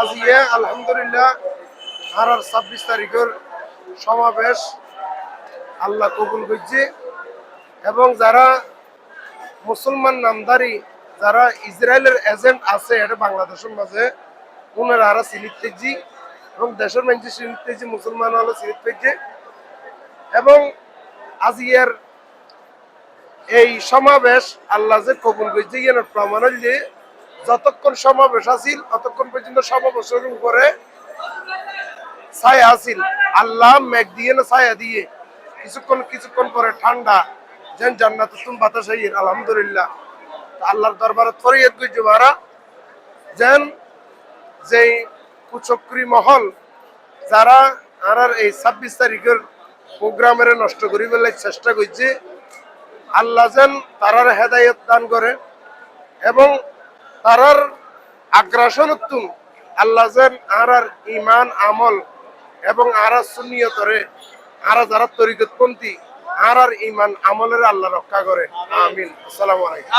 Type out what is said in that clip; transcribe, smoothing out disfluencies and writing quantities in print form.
আজিয়ে আলহামদুলিল্লাহ আর 26 তারিখের সমাবেশ আল্লাহ কবুল করছে এবং যারা মুসলমান নামধারী যারা ইসরায়েলের এজেন্ট আছে এটা বাংলাদেশের মাঝে ওনারা আরো সিলিপ পেয়েছি এবং দেশের মানুষ সিলিপ পেয়েছি মুসলমান হলো সিলিপ পেয়েছে এবং আজিয়ের এই সমাবেশ আল্লাহ যে কবুল করছে এর প্রমাণ যে যতক্ষণ সমাবেশ আছিল ততক্ষণ পর্যন্ত সমাবেশের উপরে ছায়া আছিল আল্লাহ মেঘ দিয়ে না ছায়া দিয়ে কিছুক্ষণ পরে ঠান্ডা যেন জান্নাতুল বাতাস আইয়ের আলহামদুলিল্লাহ আল্লাহর দরবারে ফরিয়াদ করছে মারা যেন যেই কুচক্রী মহল যারা আর এই 26 তারিখের প্রোগ্রামের নষ্ট করি ফেলার চেষ্টা করছে আল্লাহ যেন তারার হেদায়ত দান করে এবং তারার আগ্রাসন উত্তুম আল্লাহ যেন আর ইমান আমল এবং আর সুন্নিয়তরে আর যারা তরিকতপন্থী আর ইমান আমলের আল্লাহ রক্ষা করে আমিন। আসসালামু আলাইকুম।